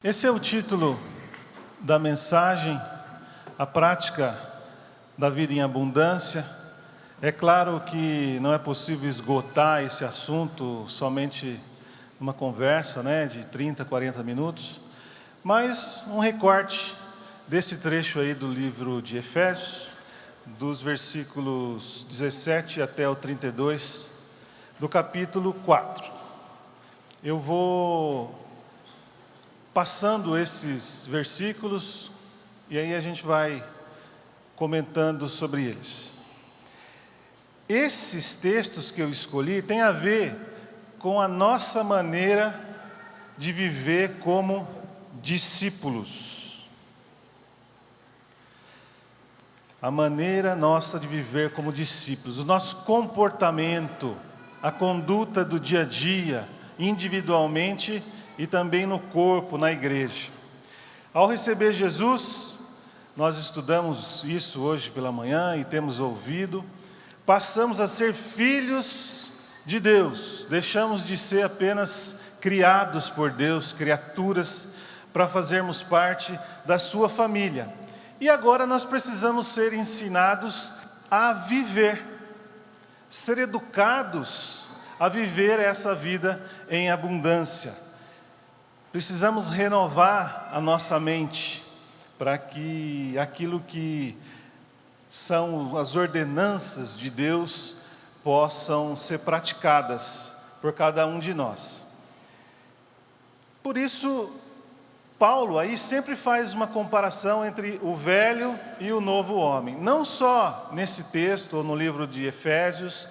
Esse é o título da mensagem, a prática da vida em abundância. É claro que não é possível esgotar esse assunto somente numa conversa, de 30, 40 minutos, mas um recorte desse trecho aí do livro de Efésios, dos versículos 17 até o 32, do capítulo 4. Eu vou passando esses versículos e aí a gente vai comentando sobre eles. Esses textos que eu escolhi têm a ver com a nossa maneira de viver como discípulos. A maneira nossa de viver como discípulos, o nosso comportamento, a conduta do dia a dia, individualmente e também no corpo, na igreja. Ao receber Jesus, nós estudamos isso hoje pela manhã e temos ouvido, passamos a ser filhos de Deus, deixamos de ser apenas criados por Deus, criaturas, para fazermos parte da sua família. E agora nós precisamos ser ensinados a viver, ser educados a viver essa vida em abundância. Precisamos renovar a nossa mente para que aquilo que são as ordenanças de Deus possam ser praticadas por cada um de nós. Por isso, Paulo aí sempre faz uma comparação entre o velho e o novo homem. Não só nesse texto ou no livro de Efésios,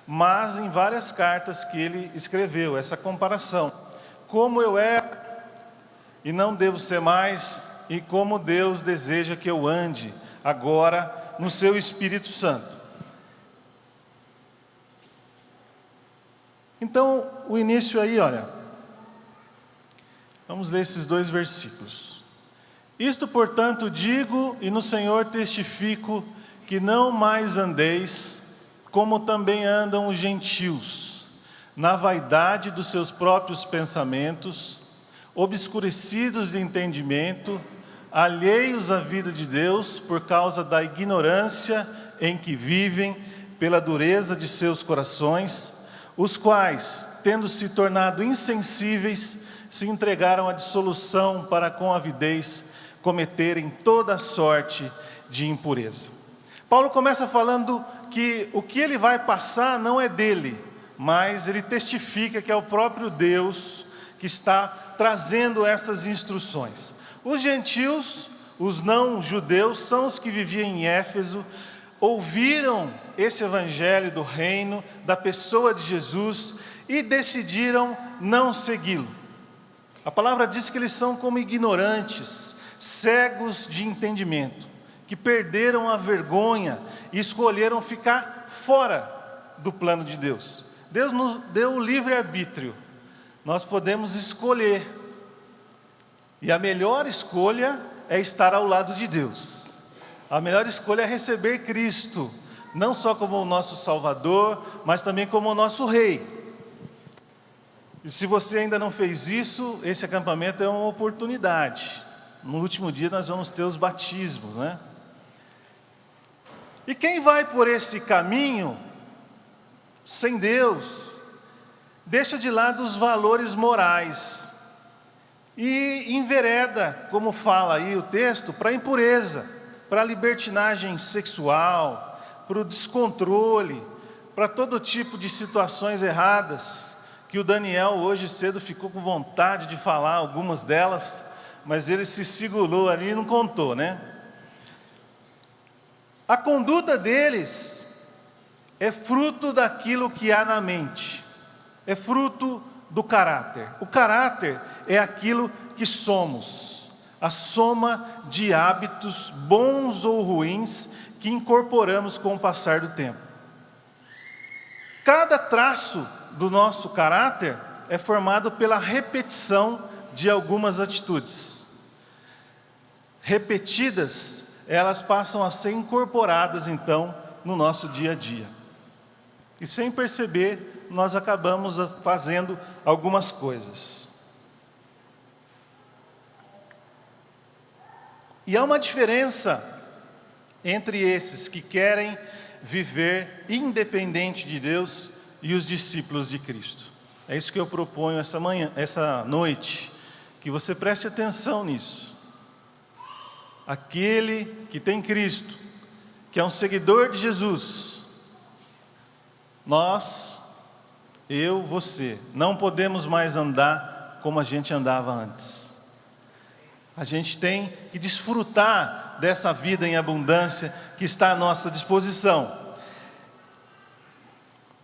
mas em várias cartas que ele escreveu, essa comparação. Como eu era e não devo ser mais, e como Deus deseja que eu ande agora no seu Espírito Santo. Então, o início aí, vamos ler esses dois versículos. Isto, portanto, digo e no Senhor testifico que não mais andeis como também andam os gentios, na vaidade dos seus próprios pensamentos, obscurecidos de entendimento, alheios à vida de Deus por causa da ignorância em que vivem, pela dureza de seus corações, os quais, tendo se tornado insensíveis, se entregaram à dissolução para com avidez cometerem toda sorte de impureza. Paulo começa falando que o que ele vai passar não é dele, mas ele testifica que é o próprio Deus que está trazendo essas instruções. Os gentios, os não-judeus, são os que viviam em Éfeso, ouviram esse evangelho do reino, da pessoa de Jesus, e decidiram não segui-lo. A palavra diz que eles são como ignorantes, cegos de entendimento, que perderam a vergonha e escolheram ficar fora do plano de Deus. Deus nos deu o livre-arbítrio. Nós podemos escolher, e a melhor escolha é estar ao lado de Deus. A melhor escolha é receber Cristo, não só como o nosso Salvador, mas também como o nosso Rei. E se você ainda não fez isso, esse acampamento é uma oportunidade. No último dia nós vamos ter os batismos, E quem vai por esse caminho, sem Deus, deixa de lado os valores morais e envereda, como fala aí o texto, para a impureza, para a libertinagem sexual, para o descontrole, para todo tipo de situações erradas, que o Daniel hoje cedo ficou com vontade de falar algumas delas, mas ele se segurou ali e não contou, A conduta deles é fruto daquilo que há na mente. É fruto do caráter. O caráter é aquilo que somos, a soma de hábitos bons ou ruins que incorporamos com o passar do tempo. Cada traço do nosso caráter é formado pela repetição de algumas atitudes. Repetidas, elas passam a ser incorporadas então no nosso dia a dia. E sem perceber, nós acabamos fazendo algumas coisas. E há uma diferença entre esses que querem viver independente de Deus e os discípulos de Cristo. É isso que eu proponho essa noite, que você preste atenção nisso. Aquele que tem Cristo, que é um seguidor de Jesus, nós, eu, você, não podemos mais andar como a gente andava antes. A gente tem que desfrutar dessa vida em abundância que está à nossa disposição.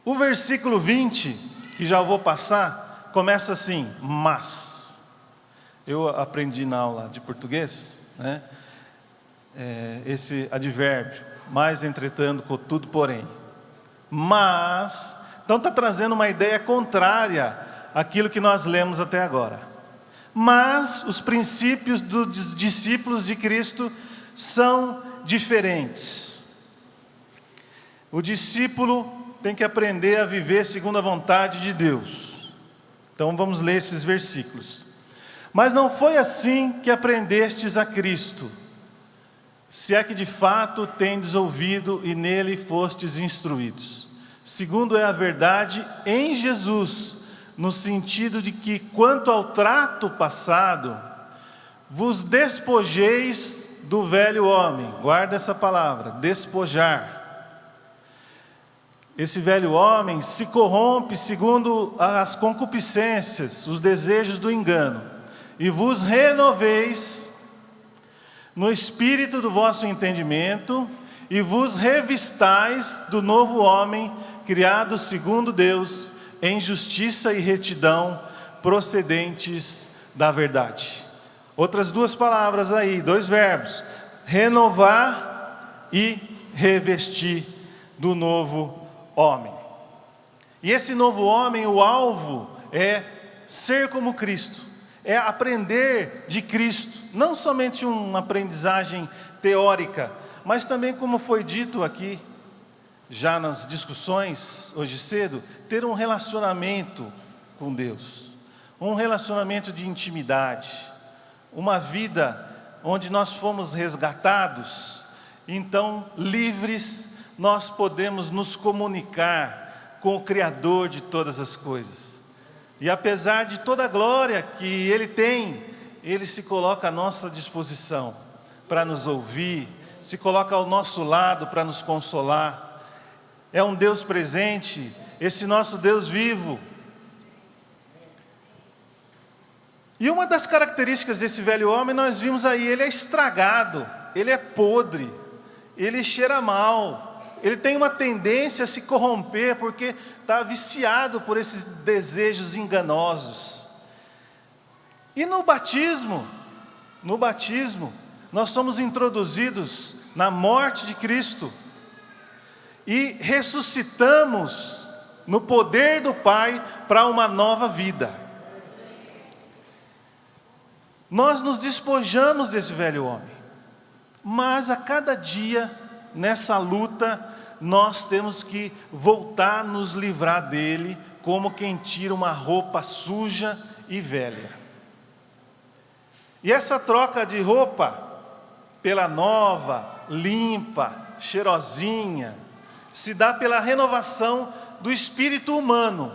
O versículo 20, que já vou passar, começa assim: mas. Eu aprendi na aula de português, né? Esse advérbio, mas, entretanto, contudo, porém. Mas, então está trazendo uma ideia contrária àquilo que nós lemos até agora. Mas os princípios dos discípulos de Cristo são diferentes. O discípulo tem que aprender a viver segundo a vontade de Deus. Então vamos ler esses versículos. Mas não foi assim que aprendestes a Cristo, se é que de fato tendes ouvido e nele fostes instruídos. Segundo é a verdade em Jesus, no sentido de que, quanto ao trato passado, vos despojeis do velho homem. Guarda essa palavra, despojar. Esse velho homem se corrompe segundo as concupiscências, os desejos do engano, e vos renoveis no espírito do vosso entendimento, e vos revistais do novo homem, criado segundo Deus, em justiça e retidão, procedentes da verdade. Outras duas palavras aí, dois verbos: renovar e revestir do novo homem. E esse novo homem, o alvo é ser como Cristo, é aprender de Cristo, não somente uma aprendizagem teórica, mas também, como foi dito aqui, já nas discussões hoje cedo, ter um relacionamento com Deus, um relacionamento de intimidade, uma vida onde nós fomos resgatados, então livres, nós podemos nos comunicar com o Criador de todas as coisas. E apesar de toda a glória que Ele tem, Ele se coloca à nossa disposição para nos ouvir, se coloca ao nosso lado para nos consolar. É um Deus presente, esse nosso Deus vivo. E uma das características desse velho homem, nós vimos aí, ele é estragado, ele é podre, ele cheira mal, ele tem uma tendência a se corromper, porque está viciado por esses desejos enganosos. E no batismo, nós somos introduzidos na morte de Cristo, e ressuscitamos no poder do Pai para uma nova vida. Nós nos despojamos desse velho homem, mas a cada dia, nessa luta, nós temos que voltar a nos livrar dele, como quem tira uma roupa suja e velha. E essa troca de roupa pela nova, limpa, cheirosinha, se dá pela renovação do espírito humano.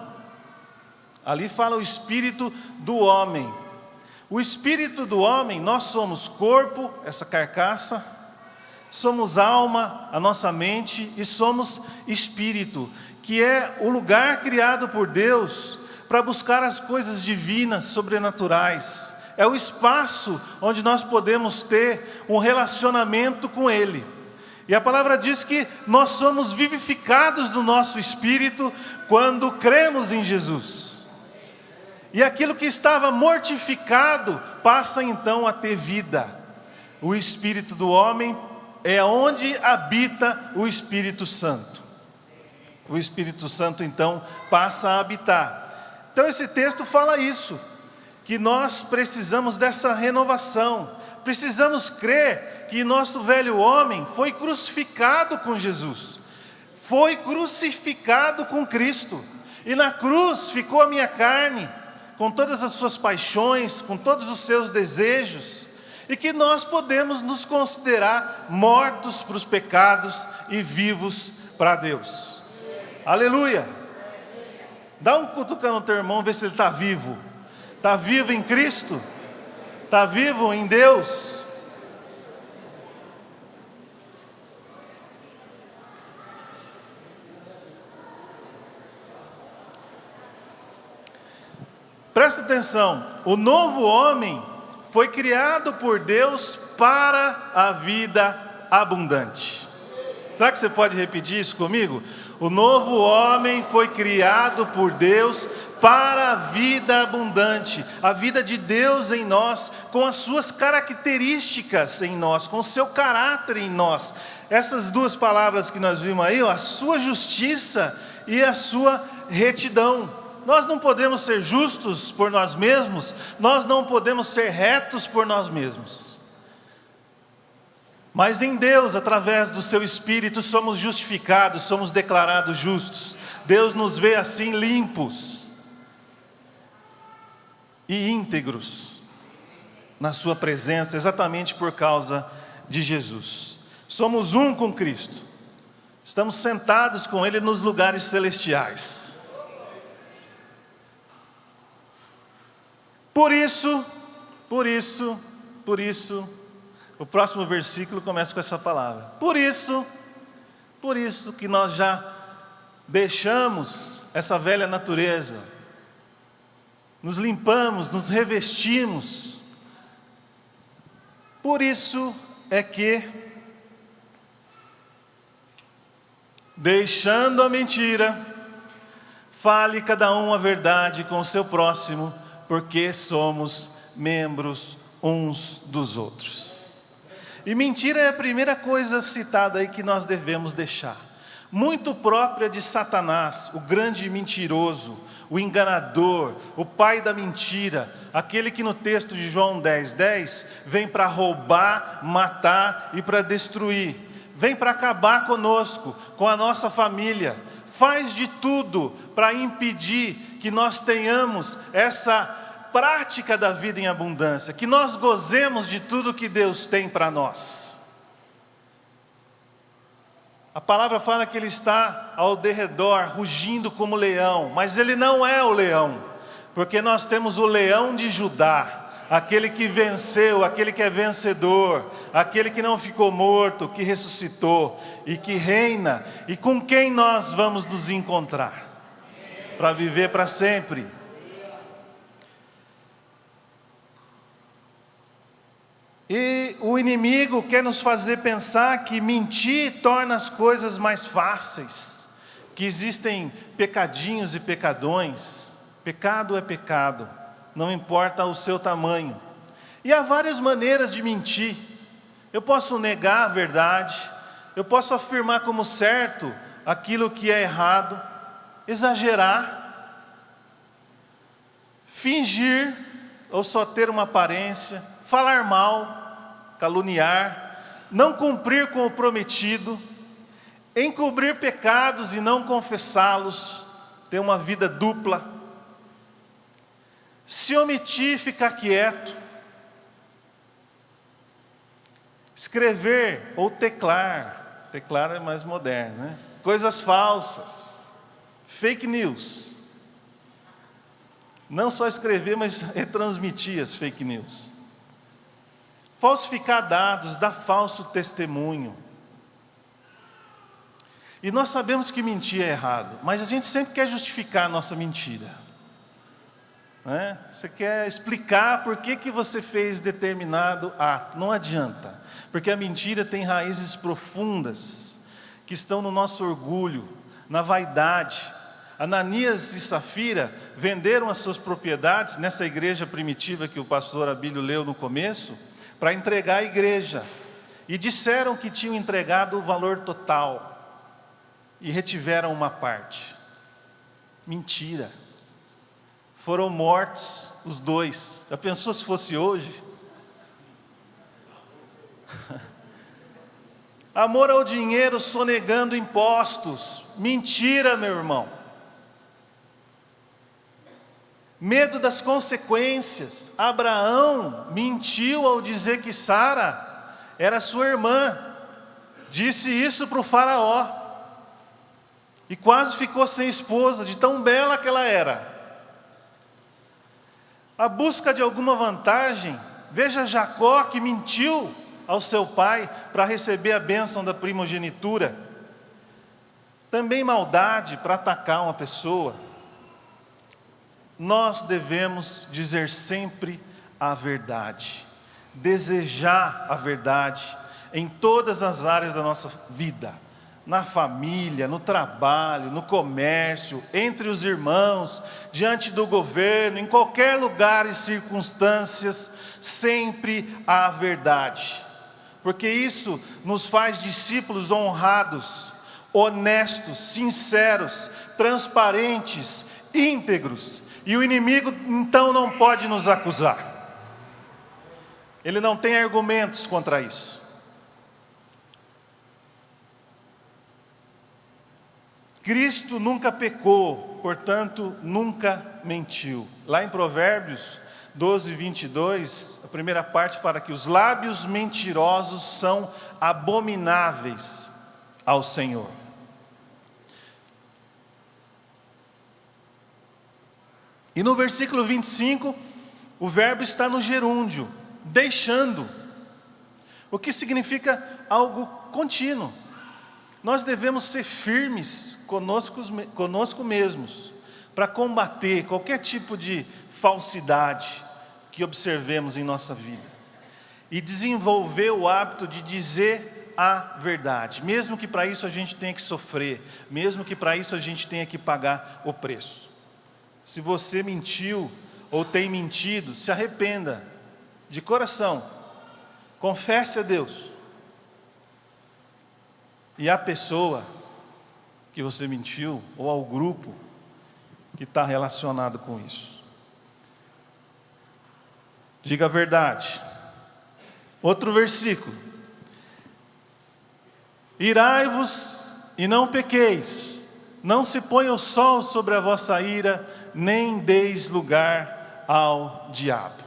Ali fala o espírito do homem. O espírito do homem, nós somos corpo, essa carcaça, somos alma, a nossa mente, e somos espírito, que é o lugar criado por Deus para buscar as coisas divinas, sobrenaturais. É o espaço onde nós podemos ter um relacionamento com Ele. E a palavra diz que nós somos vivificados do nosso espírito quando cremos em Jesus. E aquilo que estava mortificado passa então a ter vida. O espírito do homem é onde habita o Espírito Santo. O Espírito Santo então passa a habitar. Então esse texto fala isso, que nós precisamos dessa renovação, precisamos crer que nosso velho homem foi crucificado com Jesus, foi crucificado com Cristo, e na cruz ficou a minha carne, com todas as suas paixões, com todos os seus desejos, e que nós podemos nos considerar mortos para os pecados e vivos para Deus. Aleluia! Dá um cutucão no teu irmão, vê se ele está vivo. Está vivo em Cristo? Está vivo em Deus? Presta atenção, o novo homem foi criado por Deus para a vida abundante. Será que você pode repetir isso comigo? O novo homem foi criado por Deus para a vida abundante, a vida de Deus em nós, com as suas características em nós, com o seu caráter em nós. Essas duas palavras que nós vimos aí, ó, a sua justiça e a sua retidão. Nós não podemos ser justos por nós mesmos, nós não podemos ser retos por nós mesmos. Mas em Deus, através do seu Espírito, somos justificados, somos declarados justos. Deus nos vê assim limpos e íntegros na sua presença, exatamente por causa de Jesus. Somos um com Cristo, estamos sentados com Ele nos lugares celestiais. Por isso, o próximo versículo começa com essa palavra. Por isso que nós já deixamos essa velha natureza, nos limpamos, nos revestimos. Por isso é que, deixando a mentira, fale cada um a verdade com o seu próximo, porque somos membros uns dos outros. E mentira é a primeira coisa citada aí que nós devemos deixar. Muito própria de Satanás, o grande mentiroso, o enganador, o pai da mentira, aquele que no texto de João 10:10 vem para roubar, matar e para destruir. Vem para acabar conosco, com a nossa família. Faz de tudo para impedir que nós tenhamos essa prática da vida em abundância, que nós gozemos de tudo que Deus tem para nós. A palavra fala que ele está ao derredor, rugindo como leão, mas ele não é o leão, porque nós temos o leão de Judá, aquele que venceu, aquele que é vencedor, aquele que não ficou morto, que ressuscitou e que reina, e com quem nós vamos nos encontrar para viver para sempre. E o inimigo quer nos fazer pensar que mentir torna as coisas mais fáceis, que existem pecadinhos e pecadões. Pecado é pecado, não importa o seu tamanho. E há várias maneiras de mentir. Eu posso negar a verdade, eu posso afirmar como certo aquilo que é errado, exagerar, fingir ou só ter uma aparência, falar mal, caluniar, não cumprir com o prometido, encobrir pecados e não confessá-los, ter uma vida dupla, se omitir, ficar quieto, escrever ou teclar é mais moderno, né? Coisas falsas, fake news, não só escrever, mas retransmitir as fake news. Falsificar dados, dar falso testemunho. E nós sabemos que mentir é errado, mas a gente sempre quer justificar a nossa mentira, né? Você quer explicar por que você fez determinado ato. Não adianta, porque a mentira tem raízes profundas, que estão no nosso orgulho, na vaidade. Ananias e Safira venderam as suas propriedades nessa igreja primitiva que o pastor Abílio leu no começo, para entregar à igreja, e disseram que tinham entregado o valor total, e retiveram uma parte. Mentira. Foram mortos os dois. Já pensou se fosse hoje? Amor ao dinheiro, sonegando impostos. Mentira, meu irmão. Medo das consequências. Abraão mentiu ao dizer que Sara era sua irmã. Disse isso para o faraó. E quase ficou sem esposa, de tão bela que ela era. A busca de alguma vantagem. Veja Jacó, que mentiu ao seu pai para receber a bênção da primogenitura. Também maldade para atacar uma pessoa. Nós devemos dizer sempre a verdade, desejar a verdade em todas as áreas da nossa vida, na família, no trabalho, no comércio, entre os irmãos, diante do governo, em qualquer lugar e circunstâncias, sempre a verdade, porque isso nos faz discípulos honrados, honestos, sinceros, transparentes, íntegros. E o inimigo então não pode nos acusar. Ele não tem argumentos contra isso. Cristo nunca pecou, portanto nunca mentiu. Lá em Provérbios 12, 22, a primeira parte fala que os lábios mentirosos são abomináveis ao Senhor. E no versículo 25, o verbo está no gerúndio, deixando, o que significa algo contínuo. Nós devemos ser firmes conosco mesmos, para combater qualquer tipo de falsidade que observemos em nossa vida. E desenvolver o hábito de dizer a verdade, mesmo que para isso a gente tenha que sofrer, mesmo que para isso a gente tenha que pagar o preço. Se você mentiu ou tem mentido, se arrependa de coração, confesse a Deus e à pessoa que você mentiu ou ao grupo que está relacionado com isso. Diga a verdade. Outro versículo: irai-vos e não pequeis, não se ponha o sol sobre a vossa ira, nem deis lugar ao diabo.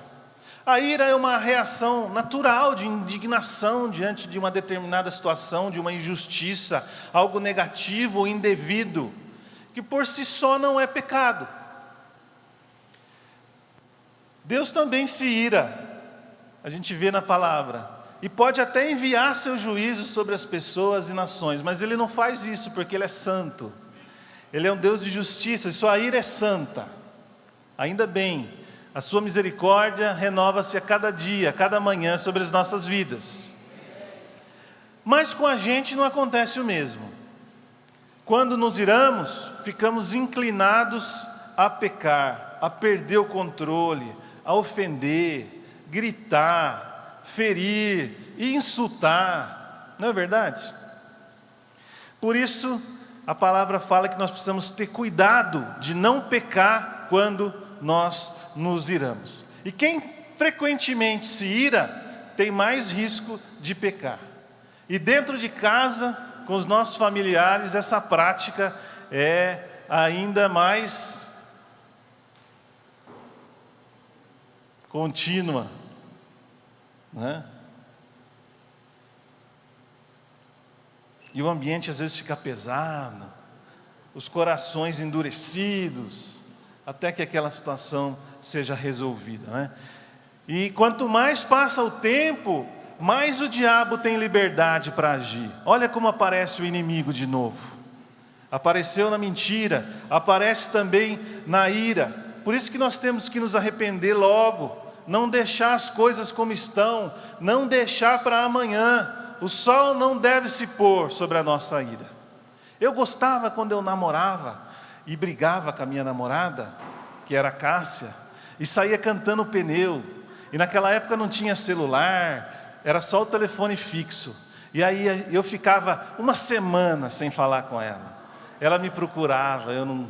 A ira é uma reação natural de indignação diante de uma determinada situação, de uma injustiça, algo negativo ou indevido, que por si só não é pecado. Deus também se ira, a gente vê na palavra, e pode até enviar seu juízo sobre as pessoas e nações, mas Ele não faz isso porque Ele é santo. Ele é um Deus de justiça, e sua ira é santa. Ainda bem, a sua misericórdia renova-se a cada dia, a cada manhã sobre as nossas vidas. Mas com a gente não acontece o mesmo. Quando nos iramos, ficamos inclinados a pecar, a perder o controle, a ofender, gritar, ferir e insultar. Não é verdade? Por isso, a palavra fala que nós precisamos ter cuidado de não pecar quando nós nos iramos. E quem frequentemente se ira, tem mais risco de pecar. E dentro de casa, com os nossos familiares, essa prática é ainda mais contínua, né? E o ambiente às vezes fica pesado, os corações endurecidos, até que aquela situação seja resolvida, né? E quanto mais passa o tempo, mais o diabo tem liberdade para agir. Olha como aparece o inimigo de novo. Apareceu na mentira, aparece também na ira. Por isso que nós temos que nos arrepender logo, não deixar as coisas como estão, não deixar para amanhã. O sol não deve se pôr sobre a nossa ira. Eu gostava quando eu namorava e brigava com a minha namorada, que era a Cássia, e saía cantando pneu. E naquela época não tinha celular, era só o telefone fixo. E aí eu ficava uma semana sem falar com ela. Ela me procurava, eu não...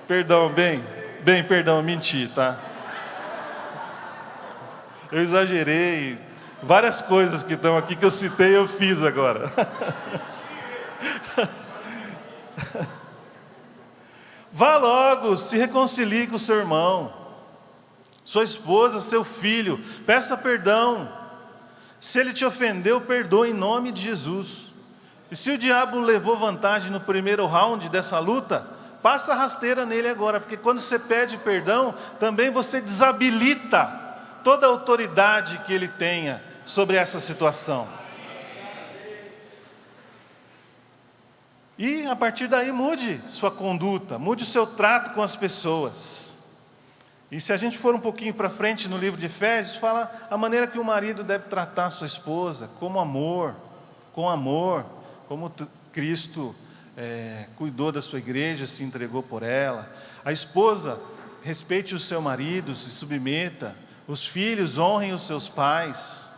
Perdão, perdão, menti, tá? Eu exagerei, Várias coisas que estão aqui que eu citei, eu fiz agora. Vá logo, se reconcilie com o seu irmão, sua esposa, seu filho, peça perdão. Se ele te ofendeu, perdoe em nome de Jesus. E se o diabo levou vantagem no primeiro round dessa luta, passa a rasteira nele agora, porque quando você pede perdão, também você desabilita toda a autoridade que ele tenha sobre essa situação. E a partir daí mude sua conduta, mude o seu trato com as pessoas. E se a gente for um pouquinho para frente no livro de Efésios, fala a maneira que o marido deve tratar a sua esposa, com amor, como Cristo cuidou da sua igreja, se entregou por ela. A esposa, respeite o seu marido, se submeta. Os filhos, honrem os seus pais.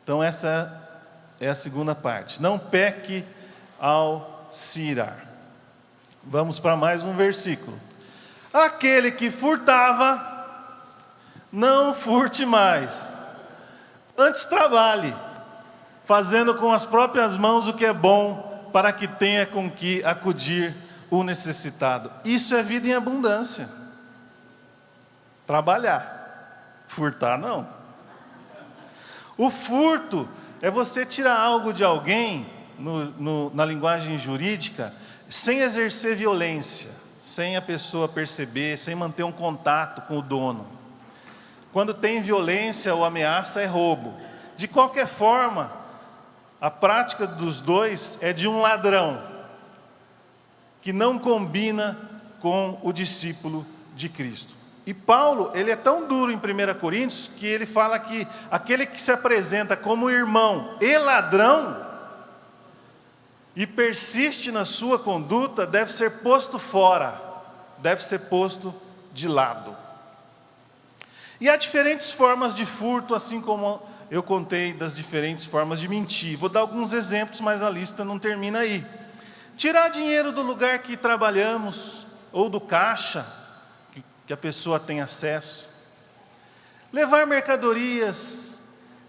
Então essa é a segunda parte. Não peque ao se irar. Vamos para mais um versículo. Aquele que furtava, não furte mais. Antes trabalhe, fazendo com as próprias mãos o que é bom, para que tenha com que acudir o necessitado. Isso é vida em abundância. Trabalhar. Furtar não. O furto é você tirar algo de alguém, na linguagem jurídica, sem exercer violência, sem a pessoa perceber, sem manter um contato com o dono. Quando tem violência ou ameaça, é roubo. De qualquer forma, a prática dos dois é de um ladrão, que não combina com o discípulo de Cristo. E Paulo, ele é tão duro em 1 Coríntios, que ele fala que aquele que se apresenta como irmão e ladrão, e persiste na sua conduta, deve ser posto fora, deve ser posto de lado. E há diferentes formas de furto, assim como eu contei das diferentes formas de mentir. Vou dar alguns exemplos, mas a lista não termina aí. Tirar dinheiro do lugar que trabalhamos, ou do caixa, que a pessoa tem acesso. Levar mercadorias,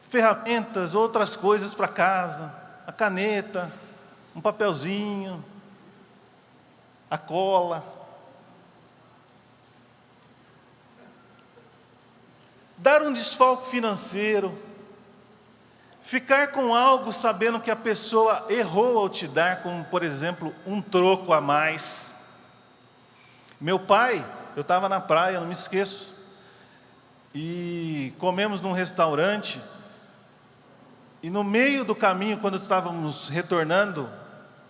ferramentas, outras coisas para casa, a caneta, um papelzinho, a cola. Dar um desfalque financeiro. Ficar com algo sabendo que a pessoa errou ao te dar, como por exemplo, um troco a mais. Meu pai, eu estava na praia, não me esqueço, e comemos num restaurante, e no meio do caminho, quando estávamos retornando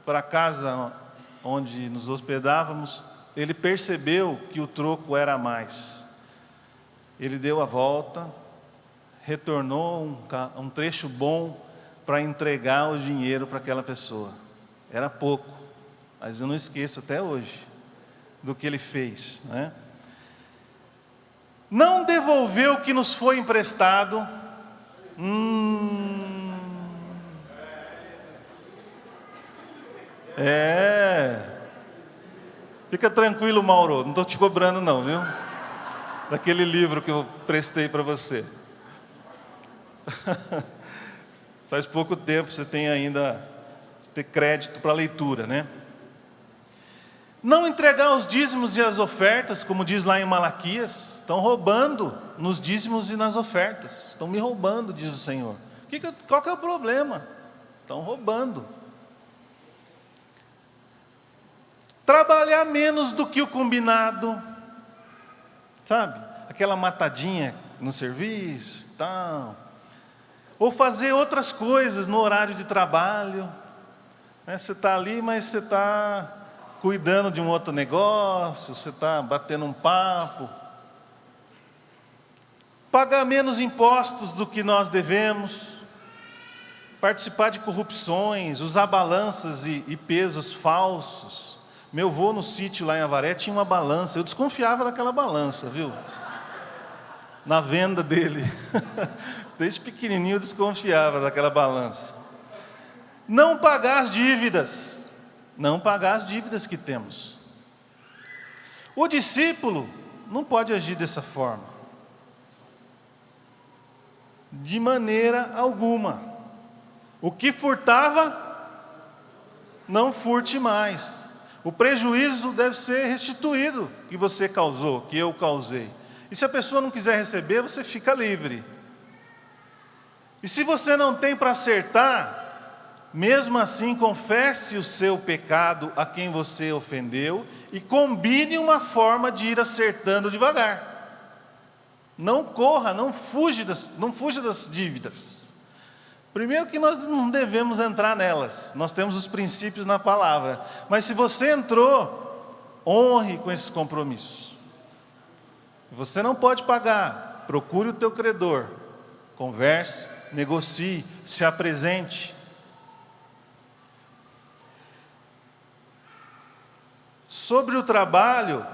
para a casa onde nos hospedávamos, ele percebeu que o troco era a mais. Ele deu a volta, retornou um trecho bom para entregar o dinheiro para aquela pessoa. Era pouco, mas eu não esqueço até hoje do que ele fez, né? Não devolveu o que nos foi emprestado. Fica tranquilo, Mauro, não estou te cobrando não, viu? Daquele livro que eu prestei para você. Faz pouco tempo, você tem ainda crédito para leitura, né? Não entregar os dízimos e as ofertas, como diz lá em Malaquias. Estão roubando nos dízimos e nas ofertas. Estão me roubando, diz o Senhor. Qual que é o problema? Estão roubando. Trabalhar menos do que o combinado. Sabe? Aquela matadinha no serviço, tal. Ou fazer outras coisas no horário de trabalho. Você está ali, mas você está cuidando de um outro negócio, você está batendo um papo. Pagar menos impostos do que nós devemos. Participar de corrupções, usar balanças e pesos falsos. Meu avô no sítio lá em Avaré tinha uma balança, eu desconfiava daquela balança, viu? Na venda dele. Desde pequenininho eu desconfiava daquela balança. Não pagar as dívidas. Não pagar as dívidas que temos. O discípulo não pode agir dessa forma, de maneira alguma. O que furtava, não furte mais. O prejuízo deve ser restituído que você causou, que eu causei. E se a pessoa não quiser receber, você fica livre. E se você não tem para acertar, mesmo assim confesse o seu pecado a quem você ofendeu e combine uma forma de ir acertando devagar. Não corra, não fuja das dívidas. Primeiro que nós não devemos entrar nelas, nós temos os princípios na palavra. Mas se você entrou, honre com esses compromissos. Você não pode pagar, procure o teu credor, converse, negocie, se apresente. Sobre o trabalho,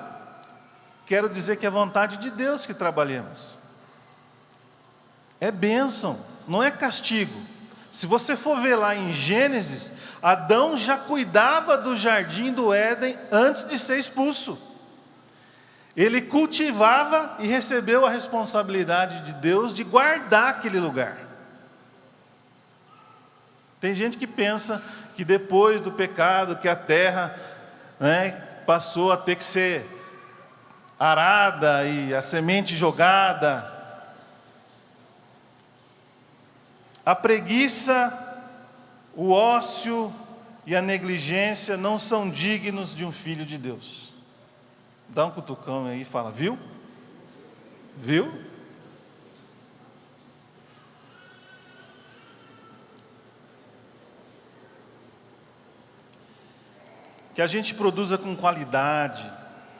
quero dizer que é vontade de Deus que trabalhemos. É bênção, não é castigo. Se você for ver lá em Gênesis, Adão já cuidava do jardim do Éden antes de ser expulso. Ele cultivava e recebeu a responsabilidade de Deus de guardar aquele lugar. Tem gente que pensa que depois do pecado, que a terra, passou a ter que ser arada e a semente jogada. A preguiça, o ócio e a negligência não são dignos de um filho de Deus. Dá um cutucão aí e fala, viu? Viu? Que a gente produza com qualidade,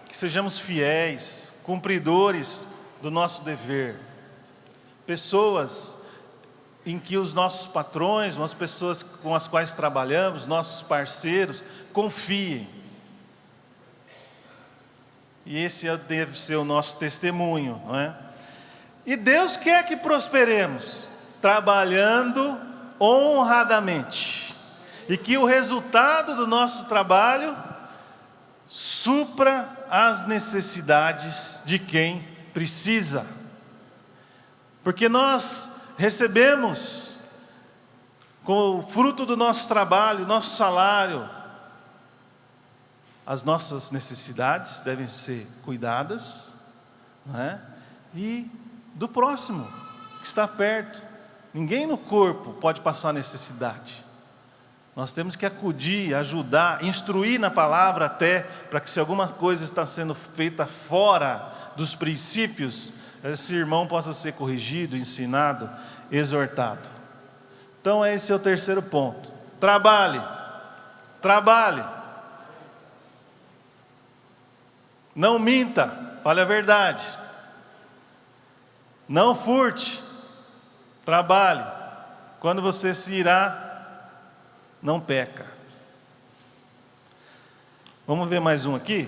que sejamos fiéis, cumpridores do nosso dever. Pessoas em que os nossos patrões, as pessoas com as quais trabalhamos, nossos parceiros, confiem. E esse deve ser o nosso testemunho, não é? E Deus quer que prosperemos, trabalhando honradamente. E que o resultado do nosso trabalho supra as necessidades de quem precisa. Porque nós recebemos, com o fruto do nosso trabalho, nosso salário, as nossas necessidades devem ser cuidadas, não é? E do próximo, que está perto. Ninguém no corpo pode passar necessidade. Nós temos que acudir, ajudar, instruir na palavra até, para que se alguma coisa está sendo feita fora dos princípios, esse irmão possa ser corrigido, ensinado, exortado. Então esse é o terceiro ponto. Trabalhe. Não minta, fale a verdade. Não furte, trabalhe. Quando você se irá, não peca. Vamos ver mais um aqui?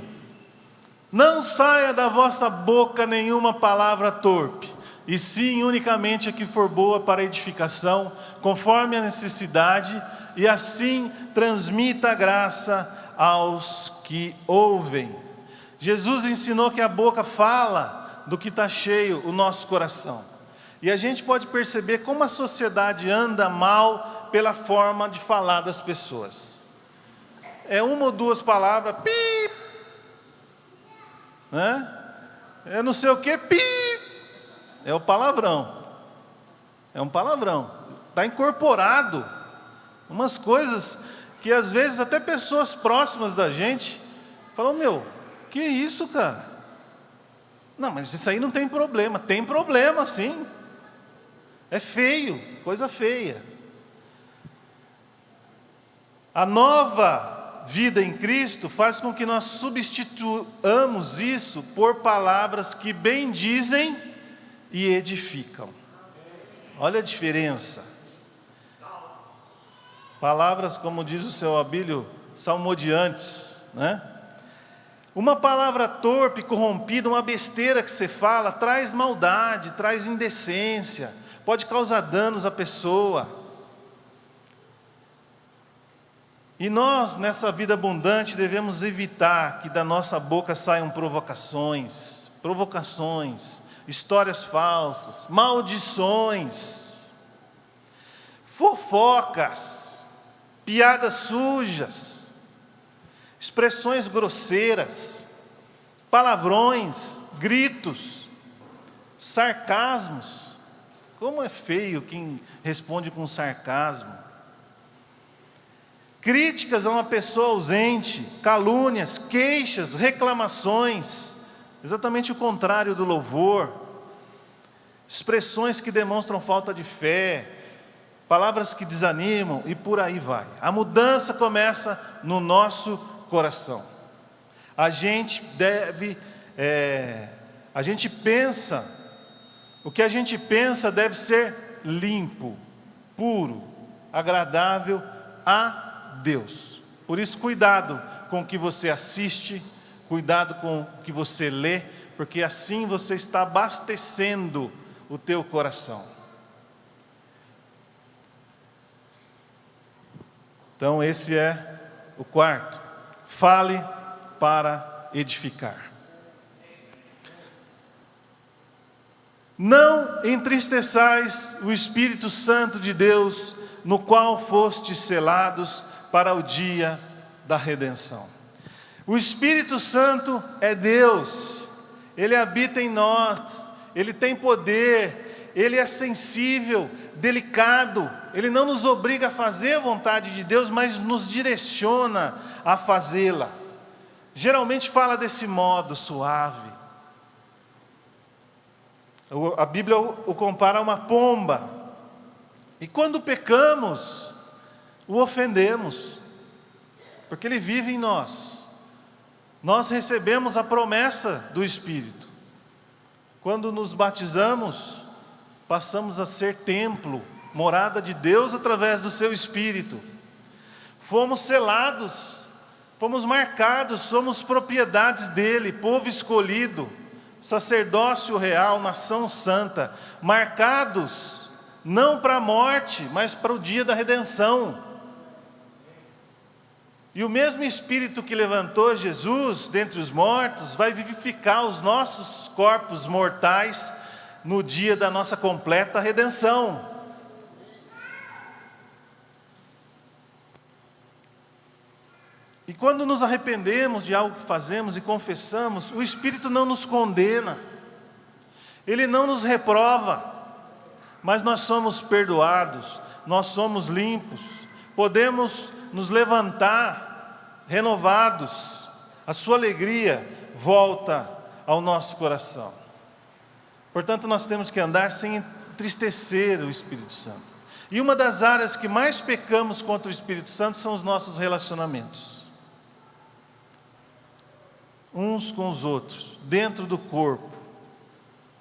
Não saia da vossa boca nenhuma palavra torpe, e sim unicamente a que for boa para edificação, conforme a necessidade, e assim transmita a graça aos que ouvem. Jesus ensinou que a boca fala do que está cheio o nosso coração. E a gente pode perceber como a sociedade anda mal pela forma de falar das pessoas. É uma ou duas palavras, pi, né? É não sei o que, pi, é o palavrão. É um palavrão. Está incorporado. Umas coisas que às vezes até pessoas próximas da gente falam, meu, que isso, cara? Não, mas isso aí não tem problema. Tem problema, sim. É feio, coisa feia. A nova vida em Cristo faz com que nós substituamos isso por palavras que bendizem e edificam. Olha a diferença. Palavras, como diz o seu Abílio, salmodiantes, né? Uma palavra torpe, corrompida, uma besteira que você fala, traz maldade, traz indecência, pode causar danos à pessoa. E nós, nessa vida abundante, devemos evitar que da nossa boca saiam provocações, histórias falsas, maldições, fofocas, piadas sujas, expressões grosseiras, palavrões, gritos, sarcasmos. Como é feio quem responde com sarcasmo. Críticas a uma pessoa ausente, calúnias, queixas, reclamações, exatamente o contrário do louvor, expressões que demonstram falta de fé, palavras que desanimam e por aí vai. A mudança começa no nosso coração. A gente pensa, o que a gente pensa deve ser limpo, puro, agradável a Deus. Por isso, cuidado com o que você assiste, cuidado com o que você lê, porque assim você está abastecendo o teu coração. Então esse é o quarto. Fale para edificar. Não entristeçais o Espírito Santo de Deus, no qual fostes selados para o dia da redenção. O Espírito Santo é Deus, Ele habita em nós, Ele tem poder, Ele é sensível, delicado, Ele não nos obriga a fazer a vontade de Deus, mas nos direciona a fazê-la. Geralmente fala desse modo suave. A Bíblia o compara a uma pomba, e quando pecamos, o ofendemos, porque Ele vive em nós. Nós recebemos a promessa do Espírito. Quando nos batizamos, passamos a ser templo, morada de Deus através do seu Espírito. Fomos selados, fomos marcados, somos propriedades dEle, povo escolhido, sacerdócio real, nação santa, marcados não para a morte, mas para o dia da redenção. E o mesmo Espírito que levantou Jesus dentre os mortos vai vivificar os nossos corpos mortais no dia da nossa completa redenção. E quando nos arrependemos de algo que fazemos e confessamos, o Espírito não nos condena, Ele não nos reprova, mas nós somos perdoados, nós somos limpos, podemos nos levantar renovados, a sua alegria volta ao nosso coração. Portanto, nós temos que andar sem entristecer o Espírito Santo. E uma das áreas que mais pecamos contra o Espírito Santo são os nossos relacionamentos. Uns com os outros, dentro do corpo,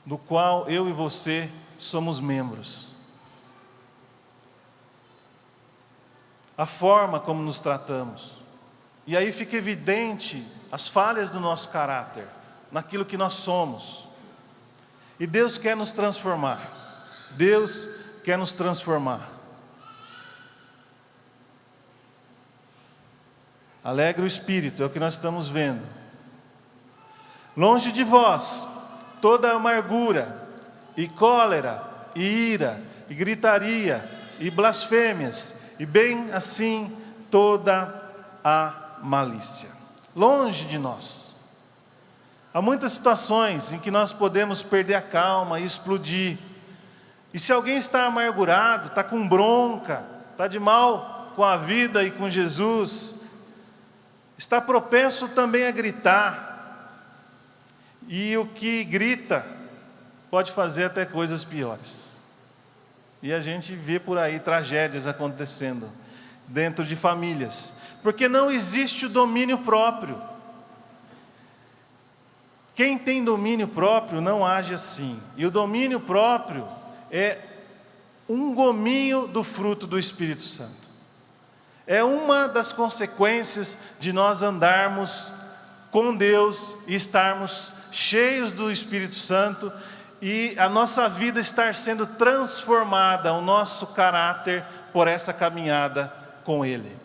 do qual eu e você somos membros. A forma como nos tratamos. E aí fica evidente as falhas do nosso caráter, naquilo que nós somos. E Deus quer nos transformar. Deus quer nos transformar. Alegre o espírito, é o que nós estamos vendo. Longe de vós toda amargura, e cólera, e ira, e gritaria, e blasfêmias, e bem assim toda a malícia. Longe de nós. Há muitas situações em que nós podemos perder a calma e explodir. E se alguém está amargurado, está com bronca, está de mal com a vida e com Jesus, está propenso também a gritar. E o que grita pode fazer até coisas piores. E a gente vê por aí tragédias acontecendo dentro de famílias, porque não existe o domínio próprio. Quem tem domínio próprio não age assim. E o domínio próprio é um gominho do fruto do Espírito Santo. É uma das consequências de nós andarmos com Deus e estarmos cheios do Espírito Santo e a nossa vida estar sendo transformada, o nosso caráter, por essa caminhada com Ele.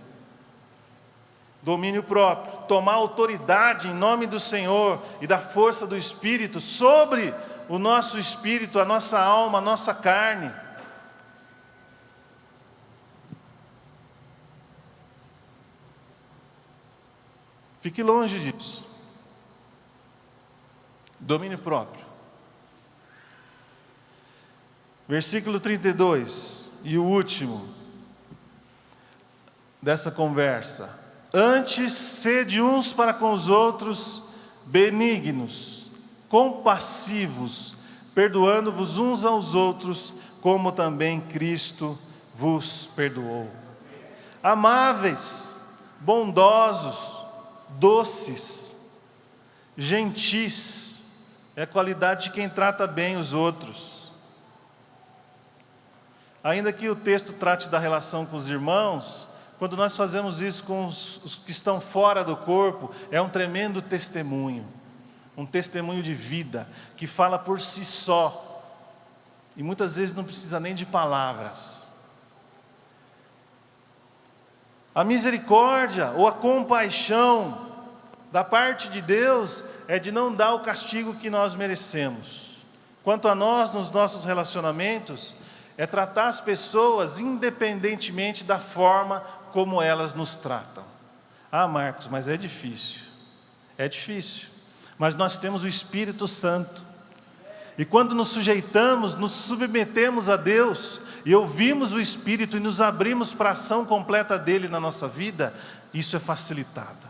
domínio próprio, tomar autoridade em nome do Senhor e da força do Espírito sobre o nosso espírito, a nossa alma, a nossa carne. Fique longe disso. Domínio próprio. Versículo 32, e o último dessa conversa. Antes, sede uns para com os outros benignos, compassivos, perdoando-vos uns aos outros, como também Cristo vos perdoou. Amáveis, bondosos, doces, gentis, é a qualidade de quem trata bem os outros. Ainda que o texto trate da relação com os irmãos, quando nós fazemos isso com os que estão fora do corpo, é um tremendo testemunho, um testemunho de vida, que fala por si só, e muitas vezes não precisa nem de palavras. A misericórdia ou a compaixão da parte de Deus é de não dar o castigo que nós merecemos. Quanto a nós, nos nossos relacionamentos, é tratar as pessoas independentemente da forma como elas nos tratam. Ah, Marcos, mas é difícil. É difícil. Mas nós temos o Espírito Santo. E quando nos sujeitamos, nos submetemos a Deus, e ouvimos o Espírito e nos abrimos para a ação completa dele na nossa vida, isso é facilitado.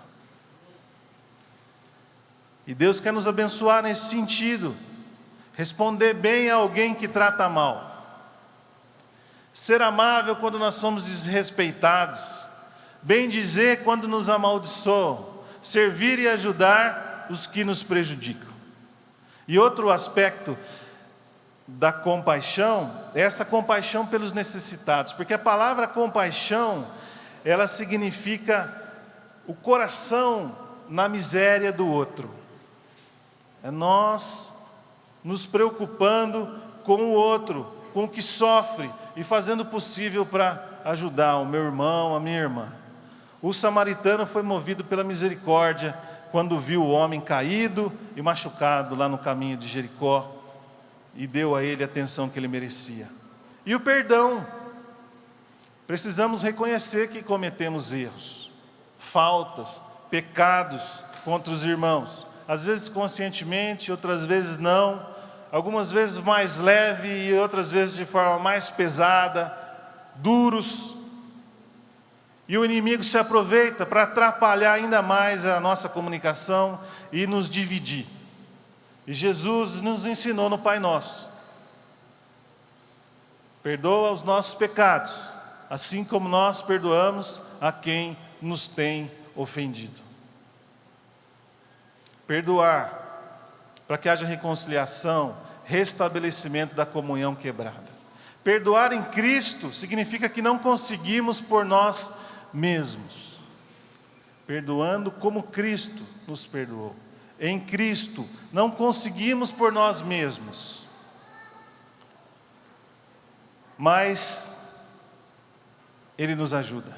E Deus quer nos abençoar nesse sentido. Responder bem a alguém que trata mal. Ser amável quando nós somos desrespeitados. Bem dizer quando nos amaldiçoam. Servir e ajudar os que nos prejudicam. E outro aspecto da compaixão é essa compaixão pelos necessitados. Porque a palavra compaixão, ela significa o coração na miséria do outro. É nós nos preocupando com o outro, com o que sofre, e fazendo o possível para ajudar o meu irmão, a minha irmã. O samaritano foi movido pela misericórdia quando viu o homem caído e machucado lá no caminho de Jericó, e deu a ele a atenção que ele merecia. E o perdão. Precisamos reconhecer que cometemos erros, faltas, pecados contra os irmãos. Às vezes conscientemente, outras vezes não. Algumas vezes mais leve e outras vezes de forma mais pesada, duros. E o inimigo se aproveita para atrapalhar ainda mais a nossa comunicação e nos dividir. E Jesus nos ensinou no Pai Nosso: perdoa os nossos pecados, assim como nós perdoamos a quem nos tem ofendido. Perdoar, para que haja reconciliação, restabelecimento da comunhão quebrada. Perdoar em Cristo significa que não conseguimos por nós mesmos. Perdoando como Cristo nos perdoou. Em Cristo, não conseguimos por nós mesmos. Mas Ele nos ajuda.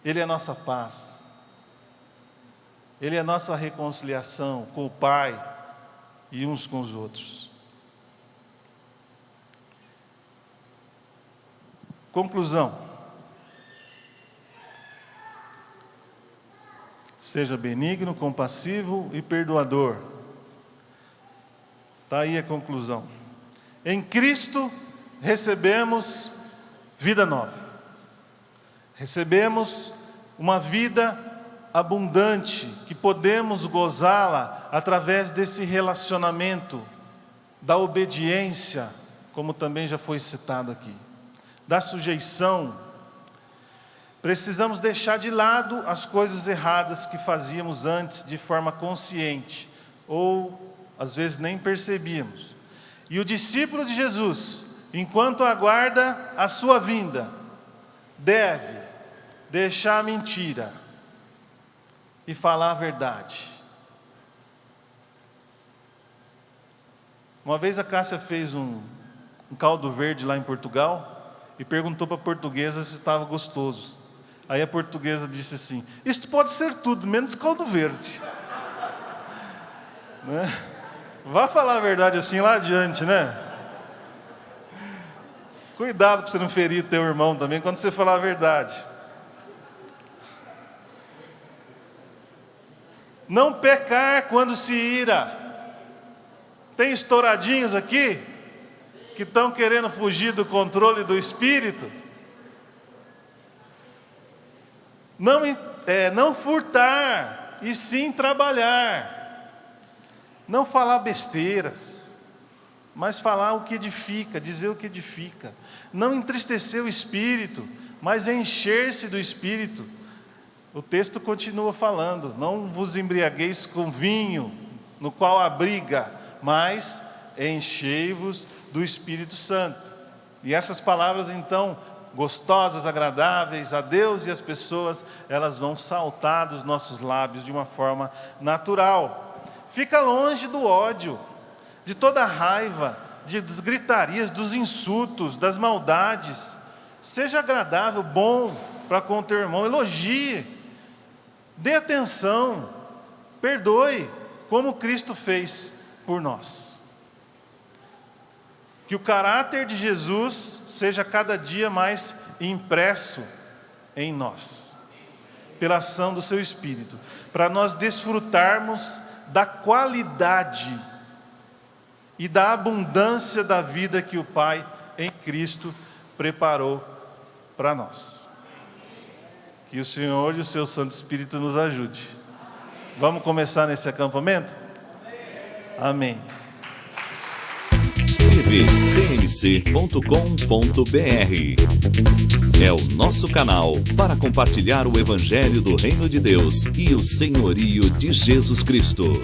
Ele é a nossa paz. Ele é a nossa reconciliação com o Pai e uns com os outros. Conclusão. Seja benigno, compassivo e perdoador. Está aí a conclusão. Em Cristo recebemos vida nova. Recebemos uma vida abundante, que podemos gozá-la através desse relacionamento, da obediência, como também já foi citado aqui, da sujeição. Precisamos deixar de lado as coisas erradas que fazíamos antes de forma consciente, ou às vezes nem percebíamos. E o discípulo de Jesus, enquanto aguarda a sua vinda, deve deixar a mentira e falar a verdade. Uma vez a Cássia fez um caldo verde lá em Portugal e perguntou para a portuguesa se estava gostoso. Aí a portuguesa disse assim: isto pode ser tudo, menos caldo verde. Né? Vá falar a verdade assim lá adiante, né? Cuidado para você não ferir teu irmão também quando você falar a verdade. Não pecar quando se ira. Tem estouradinhos aqui que estão querendo fugir do controle do Espírito. Não furtar, e sim trabalhar. Não falar besteiras, mas falar o que edifica, dizer o que edifica. Não entristecer o Espírito, mas encher-se do Espírito. O texto continua falando: não vos embriagueis com vinho, no qual há briga, mas enchei-vos do Espírito Santo. E essas palavras então, gostosas, agradáveis a Deus e às pessoas, elas vão saltar dos nossos lábios de uma forma natural. Fica longe do ódio, de toda a raiva, das gritarias, dos insultos, das maldades. Seja agradável, bom para com o teu irmão, elogie, dê atenção, perdoe, como Cristo fez por nós. Que o caráter de Jesus seja cada dia mais impresso em nós, pela ação do seu Espírito, para nós desfrutarmos da qualidade e da abundância da vida que o Pai em Cristo preparou para nós. Que o Senhor e o seu Santo Espírito nos ajude. Vamos começar nesse acampamento? Amém. tvcmc.com.br é o nosso canal para compartilhar o Evangelho do Reino de Deus e o senhorio de Jesus Cristo.